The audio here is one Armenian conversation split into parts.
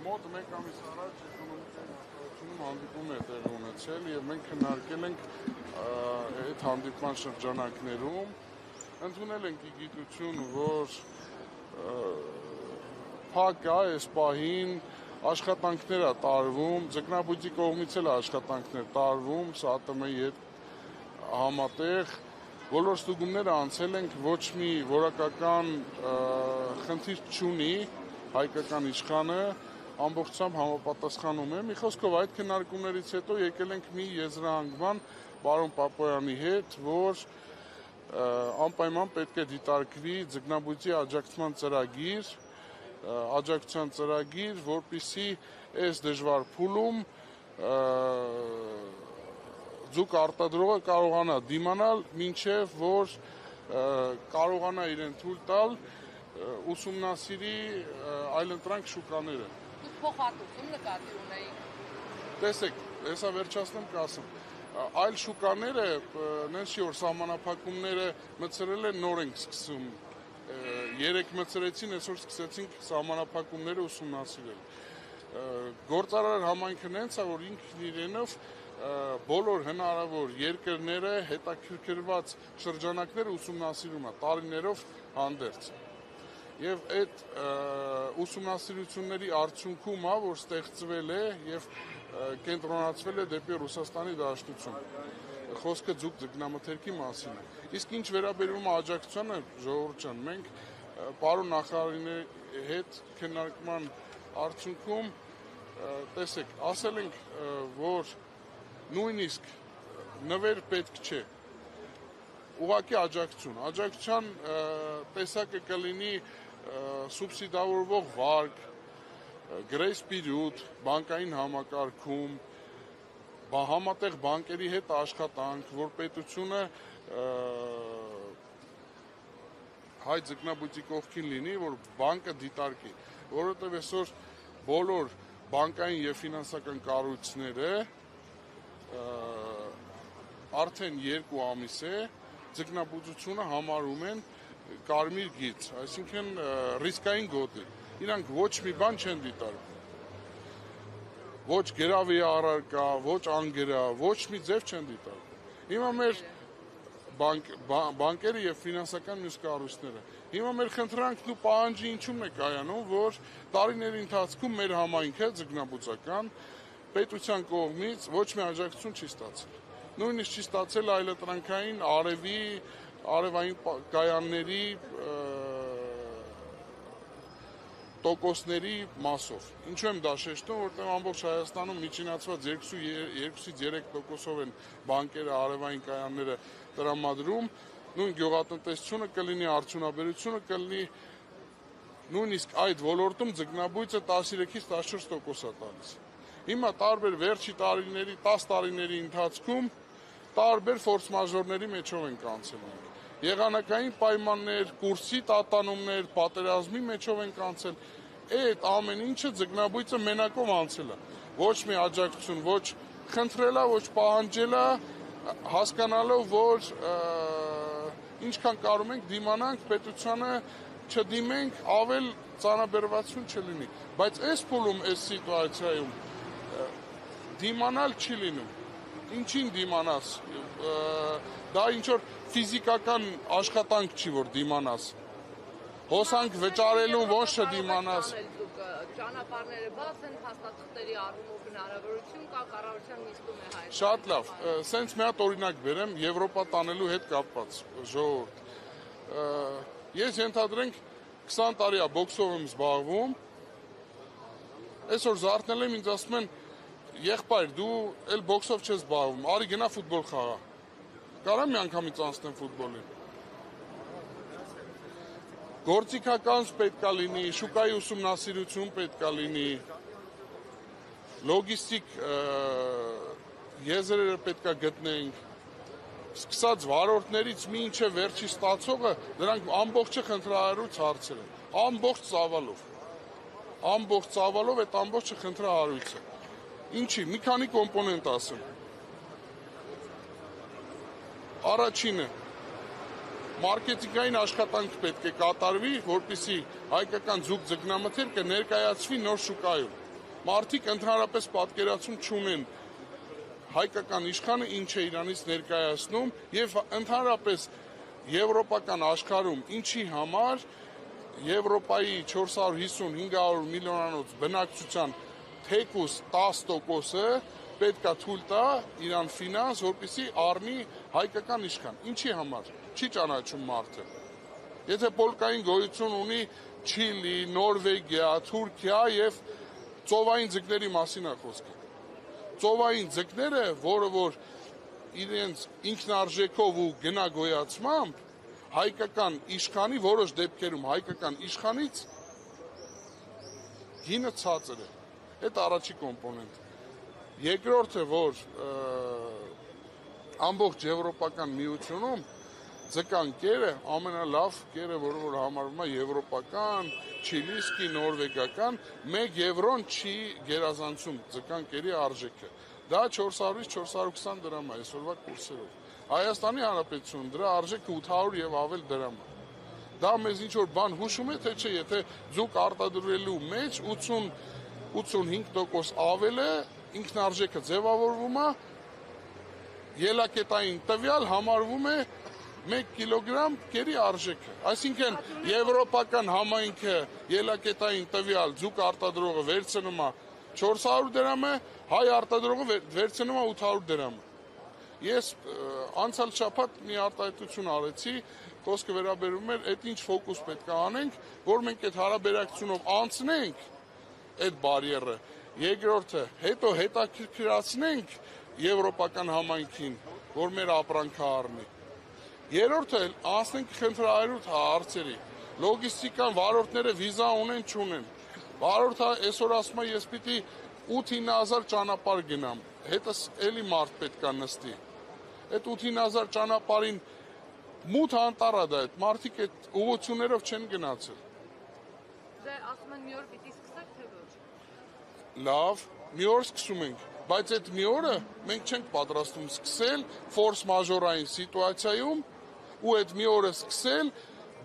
Մոտ մեկ ամիս առաջ էկոնոմիկայի նախարարությունում հանդիպում է տեղի ունեցել եւ մենք քննարկել ենք այդ հանդիպման շրջանակներում ընդունել ենք ի գիտություն, որ փակ է այս պահին աշխատանքներ է տարվում, ձկնաբույծի կողմից էլ աշխատանքներ տարվում, ՍԱՏՄ-ի հետ համատեղ բոլոր ստուգումները անցել ենք, ոչ մի որակական խնդիր չունի հայկական իշխանը, ամբողջությամբ համապատասխանում է։ Մի խոսքով այդ քննարկումներից հետո եկել ենք մի եզրահանգման պարոն Պապոյանի հետ, որ անպայման պետք է դիտարկվի ձկնաբույծի աջակցության ծրագիր, որպեսզի այս դժվար փուլում ձուկ արտադրողը կարողանա դիմանալ, մինչև որ կարողանա իրեն թույլ տալ ուսումնասիրի այլընտրանք շուկաները։ Դուք փոխհատուցում նկատի ունեիք։ Տեսեք, հեսա վերջացնեմ կասեմ։ Այլ շուկաները, նենց չի որ սահմանափակումները մտցրել են, նոր ենք սկսում։ Երեք մտցրեցին, այսօր սկսեցինք սահմանափակումները ուսումնասիրել։ Գործարար համայնքը նենց է, որ ինքն իրենով բոլոր հնարավոր երկրները հետաքրքրված շրջանակները ուսումնասիրում է տարիներով հանդերձ։ Եվ այդ ուսումնասիրությունների արդյունքում է, որ ստեղծվել է եւ կենտրոնացվել է դեպի Ռուսաստանի Դաշնություն։ Խոսքը ձուկ ձկնամթերքի մասին է։ Իսկ ինչ վերաբերում է աջակցությանը, ժողովուրդ ջան, մենք պարոն նախարարի հետ քննարկման արդյունքում տեսեք, ասել ենք, որ նույնիսկ նվեր պետք չէ։ Ուղղակի աջակցության տեսակը կլինի սուբսիդավորվող վարկ, գրեյս պիրիոդ, բանկային համակարգում, համատեղ բանկերի հետ աշխատանք, որ պետությունը հայ ձկնաբույծի կողքին լինի, որ բանկը դիտարկի, որովհետև այսօր բոլոր բանկային եւ ֆինանսական կառույցները արդեն 2 ամիս է ձկնաբուծությունը համարում են կարմիր գիծ, այսինքն ռիսկային գոտի։ Իրանք ոչ մի բան չեն դիտարկում։ Ոչ գրավի առարկա, ոչ անգրա, ոչ մի ձև չեն դիտարկում։ Հիմա մեր բանկերը եւ ֆինանսական մյուս կառույցները։ Հիմա մեր խնդրանքն ու պահանջը ինչու՞մն է կայանում, որ տարիների ընթացքում մեր համայնքը ձկնաբուծական պետության կողմից ոչ մի աջակցություն չի ստացել։ Նույնիսկ չի ստացել այլընտրանքային արևային կայանների տոկոսների մասով։ Ինչու եմ դա շեշտում, որտեղ ամբողջ Հայաստանում միջինացված 2-ից 3%-ով են բանկերը, արևային կայանները տրամադրում, նույն գյուղատնտեսությունը կլինի, արդյունաբերությունը կլինի, նույնիսկ այդ ոլորտում ձկնաբույծը 13-ից 14% է տալիս։ Հիմա տարբեր վերջի տարիների, 10 տարիների ընթացքում տարբեր ֆորս մաժորների մեջով ենք անցել։ Եղանակային պայմաններ, կուրսի տատանումներ, պատերազմի մեջով ենք անցել։ Այդ ամեն ինչը ձկնաբույծը մենակով անցել է։ Ոչ մի աջակցություն, ոչ խնդրելա, ոչ պահանջելա, հասկանալով, որ ինչքան կարում ենք դիմանանք պետությանը, չդիմենք, ավել ծանրաբերվածություն չլինի։ Բայց այս փուլում, այս սիտուացիայում դիմանալ չի լինում։ Ինչին դիմանաս, դա ինչ-որ ֆիզիկական աշխատանք չի, որ դիմանաս, հոսանք վճարելուն ոչ չդիմանաս։ Ճանապարհները բաց են, փաստաթղթերի առումով հնարավորություն կա, կառավարության նիստում է հայտնել։ Շատ լավ, սենց մի հատ օրինակ բերեմ Եվրոպա տանելու հետ կապված, ժողովուրդ։ Ես ենթադրենք 20 տարի է բոքսով եմ զբաղվում, այսօր զարթնել եմ, ինձ ասում են եղբայր, դու էլ բոքսով չես զբաղվում, արի գնա ֆուտբոլ խաղա։ Կարամ մի անգամից անցնեմ ֆուտբոլին։ Գործիքական պետք է լինի, շուկայի ուսումնասիրություն պետք է լինի, լոգիստիկ եզրերը պետք է գտնենք, սկսած վարորդներից մինչև վերջի ստացողը, դրանք ամբողջը խնդրահարույց հարցեր են, ամբողջ ծավալով այդ ամբողջը խնդրահարույց է։ Ինչի, մի քանի կոմպոնենտ ասեմ։ Առաջինը, մարքեթինգային աշխատանք պետք է կատարվի, որպեսզի հայկական ձուկ ձկնամթերքը ներկայացվի նոր շուկայում։ մարդիկ ընդհանրապես պատկերացում չունեն հայկական իշխանը ինչ է իրանից ներկայացնում եւ ընդհանրապես եվրոպական աշխարհում ինչի համար Եվրոպայի 450-500 միլիոնանոց բնակչության թեկուս 10%-ը պետք է թույլ տա իրան ֆինանս, որպեսզի առնի հայկական իշխան։ Ինչի համար։ Չի ճանաչում մարդը։ Եթե պոլկային գոյություն ունի Չիլի, Նորվեգիա, Թուրքիա եւ ծովային ձկների մասին է խոսքը։ Ծովային ձկները, որը որ իրենց ինքնարժեքով ու գնագոյացմամբ հայկական իշխանի որոշ դեպքերում հայկական իշխանից գինը ցածր է։ Այդ առաջի կոմպոնենտ։ Երկրորդը, որ ամբողջ եվրոպական միությունում ձկան կերը ամենալավ կերը, որ համարվում է եվրոպական, չիլիսկի, նորվեգական, 1 եվրոն չի գերազանցում ձկան կերի արժեքը։ Դա 400-420 դրամ է այսօրվա կուրսերով։ Հայաստանի Հանրապետություն դրա արժեքը 800 եւ ավել դրամ է։ Դա մեզ ինչ որ բան հուշում է, թե չէ, եթե ձուկ արտադրելու մեջ 80-85% ավել է, ինքնարժեքը ձևավորվում է, ելակետային տվյալ համարվում է 1 կիլոգրամ կերի արժեքը։ Այսինքն եվրոպական համայնքը ելակետային տվյալ ձուկ արտադրողը վերցնում է 400 դրամ է, հայ արտադրողը վերցնում է 800 դրամ։ Ես անցյալ շաբաթ մի արտահայտություն արեցի, խոսքը վերաբերում էր այդ ինչ ֆոկուս պետք է անենք, որ մենք այդ հարաբերակցությունով անցնենք այդ բարիերը։ Երկրորդը, հետո հետաքրքրացնենք եվրոպական համայնքին, որ մեր ապրանքը առնի։ Երրորդը անցնենք խնդրահարույց հարցերի։ Լոգիստիկան վարորդները վիզա ունեն, չունեն։ Վարորդը այսօր ասում է, ես պիտի 8-9 ճանապարհ գնամ։ Հետս էլի մարդ պետք է նստի։ Այդ 8-9 ճանապարհին մութ անտառ է դա, այդ մարդիկ այդ ուղղություններով չեն գնացել։ Դե ասում են մի օր պիտի սկսեք, թե ոչ։ Լավ, մի օր սկսում ենք, բայց այդ մի օրը մենք չենք պատրաստում սկսել ֆորս մաժորային սիտուացիայում ու այդ մի օրը սկսել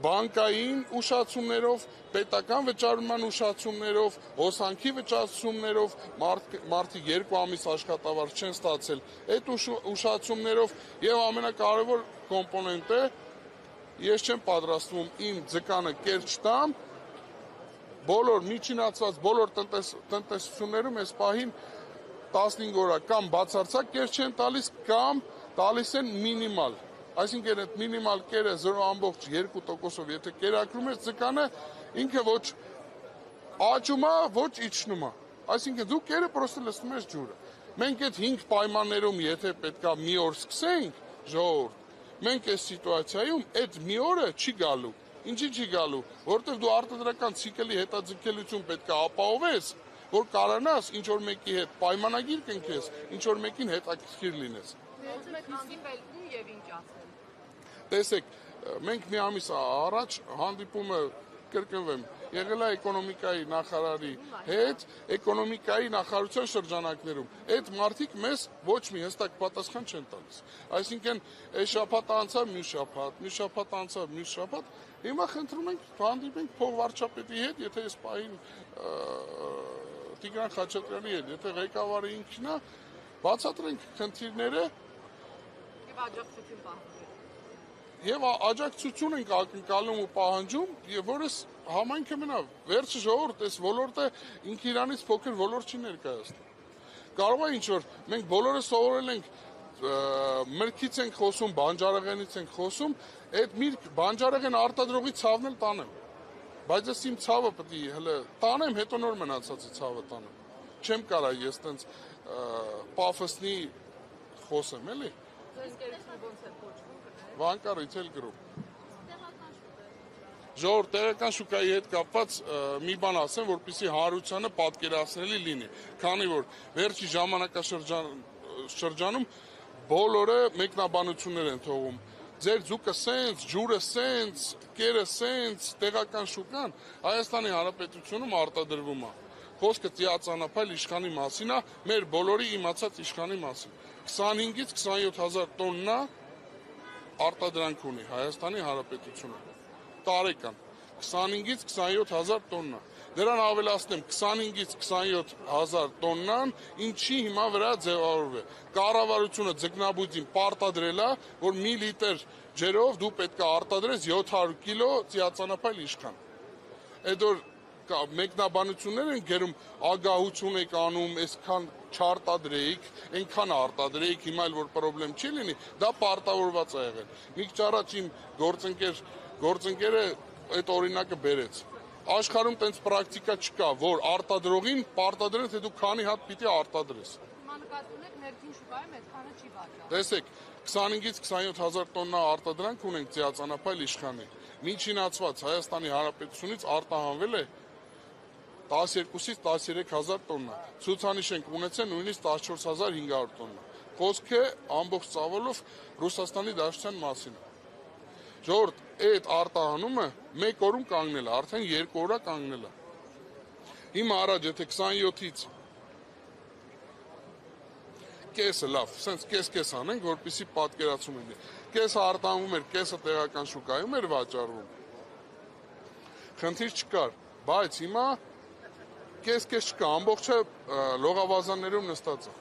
բանկային ուշացումներով, պետական վճարման ուշացումներով, հոսանքի վճարումներով, մարդիկ 2 ամիս աշխատավարձ չեն ստացել, այդ ուշացումներով եւ ամենակարևոր կոմպոնենտը ես չեմ պատրաստվում իմ ձկանը կերճ տամ, բոլոր միջինացված բոլոր տնտեսություններում այս պահին 15 օր կամ բացարձակ կերճ չեն տալիս կամ տալիս են մինիմալ։ Այսինքն այդ մինիմալ կերը 0.2%-ով եթե կերակրում ես ձկանը, ինքը ոչ աճում է, ոչ իջնում է։ Այսինքն դու կերը պրոստը լցնում ես ջուրը։ Մենք այդ 5 պայմաններում եթե պետքա մի օր սկսենք, ժողովուրդ, մենք այս սիտուացիայում այդ մի օրը չի գալու։ Ինչի չի գալու, որովհետև դու արտադրական ցիկլի հետաձգելիություն պետք է ապահովես, որ կարողանաս ինչ որ մեկի հետ պայմանագիր կնքես, ինչ որ մեկին հետաքրքիր լինես։ Ոնց եք հանդիպել ու եւ ինչ ասել։ Տեսեք, մենք մի ամիս առաջ հանդիպումը կրկնվեմ, եղել է էկոնոմիկայի նախարարի հետ, էկոնոմիկայի նախարարության շրջանակներում։ Այդ մարդիկ մեզ ոչ մի հստակ պատասխան չեն տալիս։ Այսինքն, այս շաբաթ անցավ, մյուս շաբաթ անցավ, մյուս շաբաթ, հիմա խնդրում ենք հանդիպենք փոխվարչապետի հետ, եթե այս պահին Տիգրան Խաչատրյանի հետ, եթե ղեկավարը ինքն է, բացատրենք խնդիրները Եվ աջակցություն պահանջել։ Եվ աջակցություն ենք ակնկալում ու պահանջում, եւ որս համայնքը մնա վերջը ժողովուրդ, այս ոլորտը ինքը իրանից փոքր ոլորտ չի ներկայացնում։ Կարող է ինչ որ մենք բոլորը սովորել ենք մրգից ենք խոսում, բանջարեղենից ենք խոսում, այդ միրգ բանջարեղեն արտադրողի ցավն էլ տանեմ։ Բայց ես իմ ցավը պետք է հələ տանեմ, հետո նոր մնացածի ցավը տանեմ։ Չեմ կարա ես տենց պաֆոսնի խոսեմ, էլի։ Ձեր ընկերությունը ոնց է փոչվում։ Վանկա Retail Group։ Ժողովուրդ, տեղական շուկայի հետ կապված մի բան ասեմ, որպեսզի հանրությանը պատկերացնելի լինի, քանի որ վերջի ժամանակաշրջանում բոլորը մեկնաբանություններ են թողում։ Ձեր ձուկը սենց, ջուրը սենց, կերը սենց, տեղական շուկան Հայաստանի Հանրապետությունում արտադրվում է։ Խոսքը ծիածանափայլ իշխանի մասին է, մեր բոլորի իմացած իշխանի մասին։ 25-ից 27 հազար տոննա արտադրանք ունի Հայաստանի Հանրապետությունը։ Տարեկան 25-ից 27 հազար տոննա։ Դրան ավելացնեմ 25-ից 27 հազար տոննան, ինչի հիմա վրա ձևավորվել է։ Կառավարությունը ձկնաբույծին պարտադրել է, որ մի լիտր ջերով դու պետք է արտադրես 700 կիլո ծիածանափայլ իշխան։ Այդ որ մեկնաբանություններ են գերում, ագահություն եք անում, այսքան չարտադրեիք, այնքան արտադրեիք, հիմա էլ որ պրոբլեմ չի լինի, դա պարտավորված է եղել։ Մի քիչ առաջ իմ գործընկերը այդ օրինակը բերեց։ Աշխարհում տենց պրակտիկա չկա, որ արտադրողին պարտադրեն, թե դու քանի հատ պիտի արտադրես։ Հիմա նկատում եք ներքին շուկայում այդքանը չի վաճառվում։ Տեսեք, 25-ից 27 հազար տոննա արտադրանք ունենք ծիածանափայլ իշխանի։ Միջինացված Հայաստանի Հանրապետությունից արտահանվել է 12-ից 13 հազար տոննա։ Ցուցանիշ ենք ունեցել նույնիսկ 14500 տոննա։ Խոսքը ամբողջ ծավալով Ռուսաստանի Դաշնության մասին է։ Ժողովուրդ, այդ արտահանումը 1 օրում կանգնել է, արդեն 2 օր է կանգնել է։ Հիմա առաջ եթե 27-ից կեսը լավ, սենց կես անենք, որպեսզի պատկերացում լինի։ Կեսը արտահանվում էր, կեսը տեղական շուկայում էր վաճառվում։ Խնդիր չկար, բայց հիմա կես չկա, ամբողջը լողավազաններում նստած է։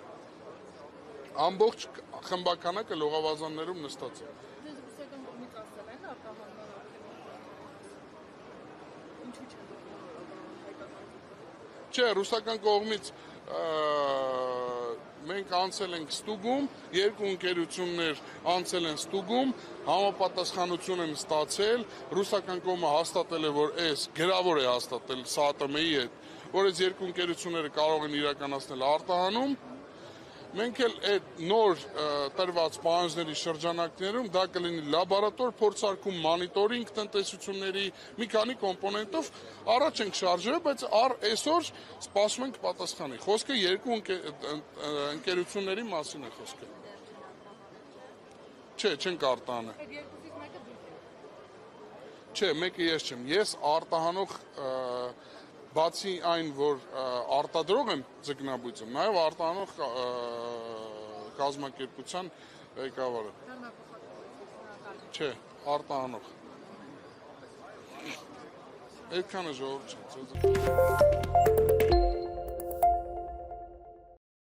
Ամբողջ խմբականակը լողավազաններում նստած է։ Չէ, ռուսական կողմից մենք անցել ենք ստուգում, երկու ընկերություններ անցել են ստուգում, համապատասխանություն են ստացել, ռուսական կողմը հաստատել է, որ այս գրավոր է հաստատել ՍԱՏՄ-ի հետ, որ այս երկու ընկերությունները կարող են իրականացնել արտահանում։ Մենք էլ այդ նոր տրված պահանջների շրջանակներում դա կլինի լաբորատոր փորձարկում, մոնիտորինգ տնտեսությունների մի քանի կոմպոնենտով առաջ ենք շարժվել, բայց այսօր սպասում ենք պատասխանի։ Խոսքը երկու ընկերությունների մասին է խոսքը։ Չէ, չենք արտահանել։ Այդ երկուսից մեկը դուք եք։ Չէ, մեկը ես չեմ։ Ես արտահանող բացի այն, որ արտադրող եմ ձկնաբույծում, նաև արտահանող կազմակերպության ղեկավարը։ Չէ, արտահանող։ Այդքանը ժողովուրդ չէ։